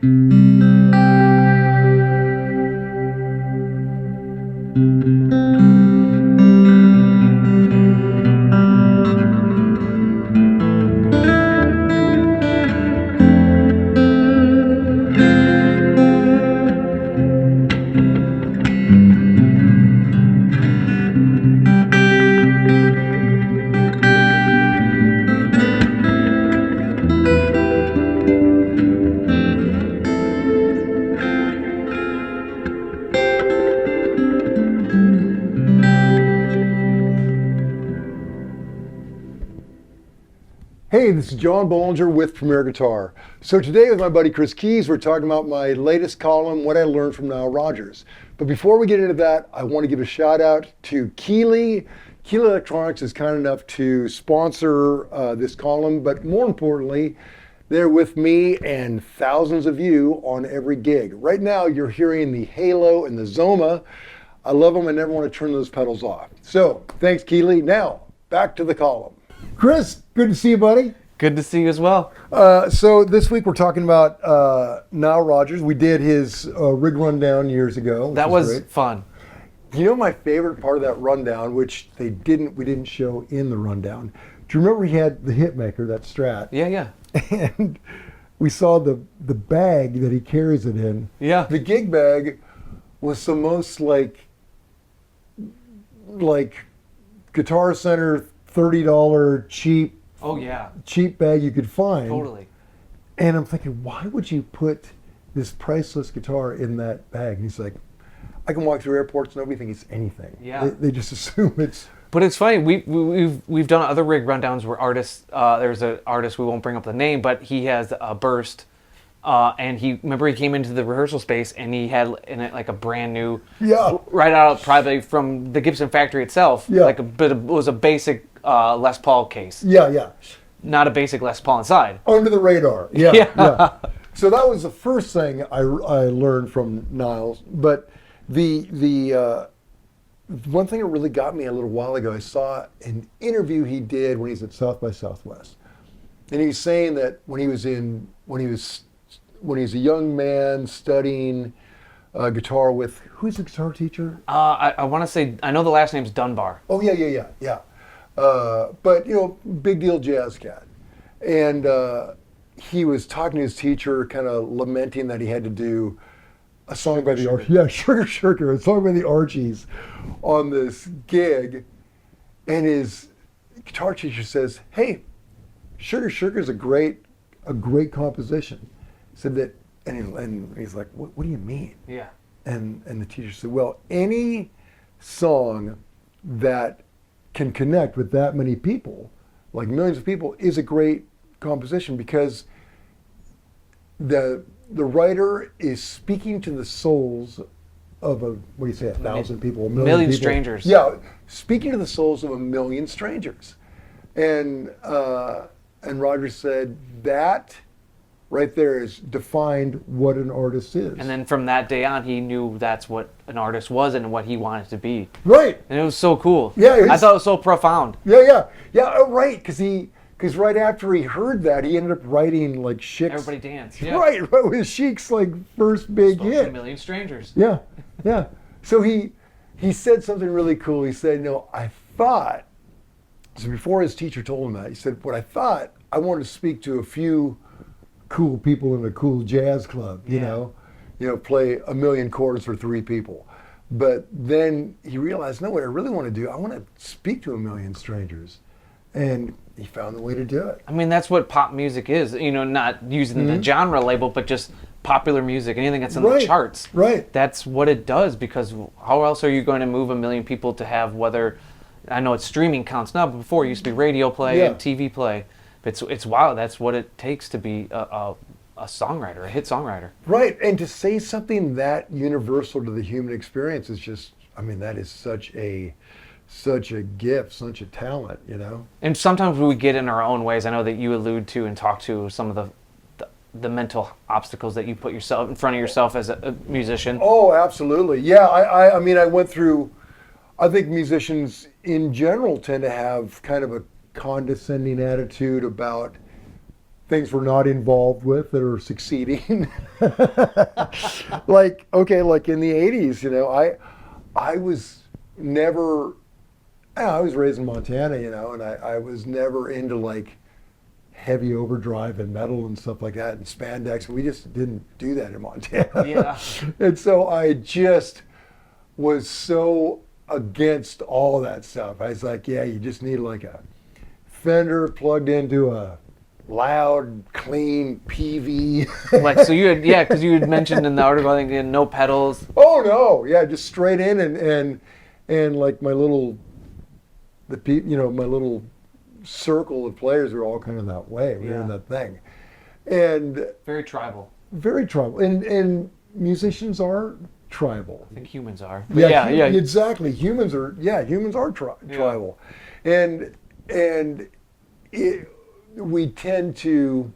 Hey, this is John Bohlinger with Premier Guitar. So today with my buddy Chris Keys, we're talking about my latest column, What I Learned from Nile Rodgers. But before we get into that, I want to give a shout out to Keeley. Keeley Electronics is kind enough to sponsor this column, but more importantly, they're with me and thousands of you on every gig. Right now, you're hearing the Halo and the Zoma. I love them. I never want to turn those pedals off. So thanks, Keeley. Now, back to the column. Chris, good to see you, buddy. Good to see you as well. So this week we're talking about Nile Rodgers. We did his rig rundown years ago. That was fun. You know my favorite part of that rundown, which we didn't show in the rundown. Do you remember he had the hitmaker, that Strat? Yeah. And we saw the bag that he carries it in. Yeah. The gig bag was the most like Guitar Center $30 cheap. Oh yeah. Cheap bag you could find. Totally. And I'm thinking, why would you put this priceless guitar in that bag? And he's like, I can walk through airports, nobody thinks it's anything. Yeah. They just assume it's. But it's funny. We've done other rig rundowns where artists. There's an artist, we won't bring up the name, but he has a burst. And he came into the rehearsal space and he had in it like a brand new, right out probably from the Gibson factory itself. Yeah. But it was a basic Les Paul case. Yeah. Not a basic Les Paul inside. Under the radar. Yeah. Yeah. So that was the first thing I learned from Niles. But the one thing that really got me a little while ago, I saw an interview he did when he was at South by Southwest, and he was saying that when he was a young man studying guitar with, who's the guitar teacher? I want to say, I know the last name's Dunbar. Oh, yeah. But, big deal jazz cat. And he was talking to his teacher, kind of lamenting that he had to do a song by the Archies. Yeah, Sugar, a song by the Archies on this gig. And his guitar teacher says, hey, Sugar is a great composition. Said that, and he's like, what do you mean? Yeah. And the teacher said, well, any song that can connect with that many people, like millions of people, is a great composition because the writer is speaking to the souls of 1,000 people, a million people. Strangers. Yeah, speaking to the souls of a million strangers. And Rodgers said that right there is defined what an artist is. And then from that day on, he knew that's what an artist was and what he wanted to be. Right. And it was so cool. Yeah. I thought it was so profound. Yeah. Oh, right. Because right after he heard that, he ended up writing like Chic's. Everybody Dance. Yeah. Right. With Chic's first big Spoke to hit. a million strangers. Yeah. So he said something really cool. He said, I thought. So before his teacher told him that, he said, what I thought, I wanted to speak to a few cool people in a cool jazz club, you know, play a million chords for 3 people. But then he realized, no, what I really want to do, I want to speak to a million strangers. And he found the way to do it. I mean, that's what pop music is, not using the genre label, but just popular music, anything that's in the charts. Right. That's what it does, because how else are you going to move a million people to have, whether, I know it's streaming counts now, but before it used to be radio play and TV play. It's wild. That's what it takes to be a songwriter, a hit songwriter. Right, and to say something that universal to the human experience is just, that is such a gift, such a talent, And sometimes we get in our own ways. I know that you allude to and talk to some of the mental obstacles that you put yourself in front of yourself as a musician. Oh, absolutely. Yeah, I went through, I think musicians in general tend to have kind of a condescending attitude about things we're not involved with that are succeeding. Like, okay, like in the 80s, you know, I was never, I was raised in Montana, you know, and I was never into like heavy overdrive and metal and stuff like that and spandex. We just didn't do that in Montana. Yeah. And so I just was so against all of that stuff. I was like, yeah, you just need like a Fender plugged into a loud, clean PV. Like, so you had, yeah, because you had mentioned in the article, I think you had no pedals. Oh no, yeah, just straight in and like my little, you know, my little circle of players were all kind of that way. We were in that thing, and Very tribal. very tribal. And musicians are tribal. I think humans are. Yeah, Yeah. exactly. Humans are tribal, and we tend to,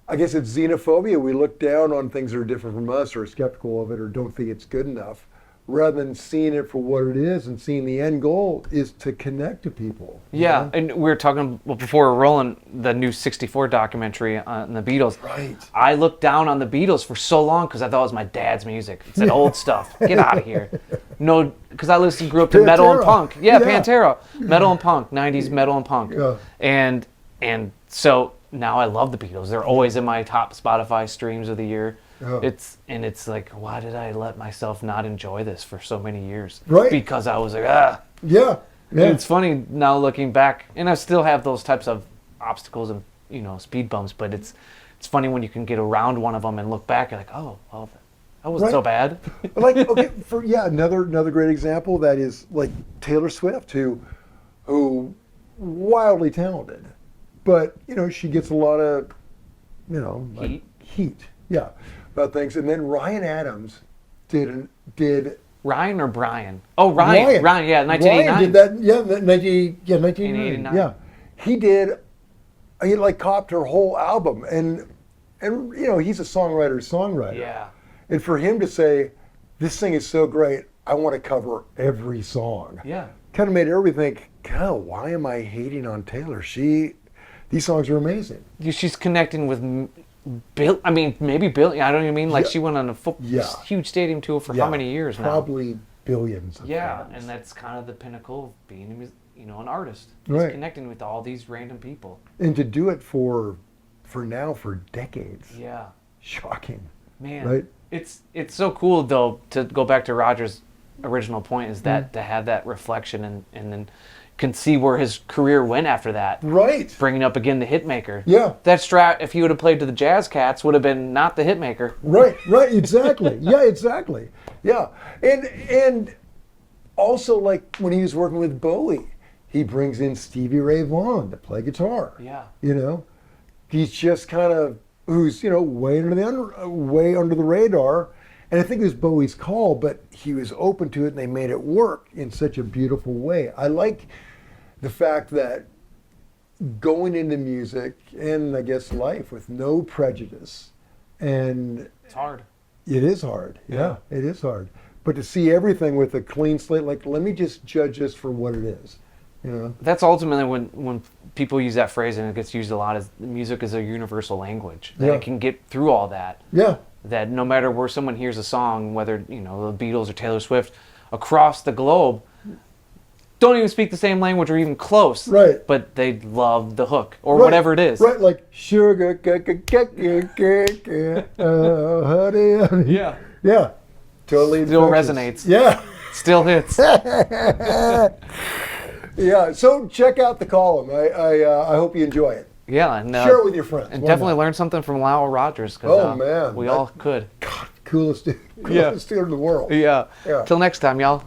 I guess it's xenophobia. We look down on things that are different from us, or are skeptical of it, or don't think it's good enough, rather than seeing it for what it is and seeing the end goal is to connect to people. Yeah, know? and we were talking before we're rolling the new '64 documentary on the Beatles. Right. I looked down on the Beatles for so long because I thought it was my dad's music. It's that old stuff. Get out of here. No, because I grew up to metal and punk. Yeah, Pantera, metal and punk, '90s metal and punk. Yeah. And so now I love the Beatles. They're always in my top Spotify streams of the year. Oh. It's like, why did I let myself not enjoy this for so many years? Right. Because I was like, ah. Yeah. And it's funny now looking back, and I still have those types of obstacles and, you know, speed bumps, but it's funny when you can get around one of them and look back and like, oh, well, that wasn't so bad. Like, okay, another great example of that is like Taylor Swift, who wildly talented, but you know she gets a lot of, you know, like heat, yeah, about things. And then Ryan Adams did Ryan or Brian? Oh, Ryan, yeah, 1989. Ryan did that, 1989. Yeah, he like copped her whole album, and you know he's a songwriter. Yeah. And for him to say, this thing is so great, I want to cover every song. Yeah. Kind of made everybody think, God, why am I hating on Taylor? These songs are amazing. She's connecting with Bill. I mean, maybe Bill. I don't even mean like she went on a huge stadium tour for how many years now? Probably billions of fans. fans. And that's kind of the pinnacle of being, you know, an artist. Right. Connecting with all these random people. And to do it for decades. Yeah. Shocking. Man. Right? It's so cool though, to go back to Rodger's original point, is that to have that reflection and then can see where his career went after that. Right. Bringing up again the hitmaker. Yeah. That Strat, if he would have played to the Jazz Cats, would have been not the hitmaker. Right, exactly. Yeah, exactly. Yeah. And also like when he was working with Bowie, he brings in Stevie Ray Vaughan to play guitar. Yeah. You know? He's just kind of who's, you know, way under the radar. And I think it was Bowie's call, but he was open to it and they made it work in such a beautiful way. I like the fact that going into music and I guess life with no prejudice, and it's hard. It is hard. Yeah, it is hard. But to see everything with a clean slate, like let me just judge this for what it is. You know? That's ultimately when people use that phrase, and it gets used a lot, is music is a universal language. That it can get through all that. Yeah. That no matter where someone hears a song, whether, you know, the Beatles or Taylor Swift, across the globe, don't even speak the same language or even close. Right. But they love the hook or whatever it is. Right, like sugar, honey. Yeah. Yeah. Totally. Still resonates. Yeah. Still hits. Yeah. So check out the column. I hope you enjoy it. Yeah, and share it with your friends. And definitely learn something from Nile Rodgers. Man, we all could. God, coolest dude in the world. Yeah. Yeah. Till next time, y'all.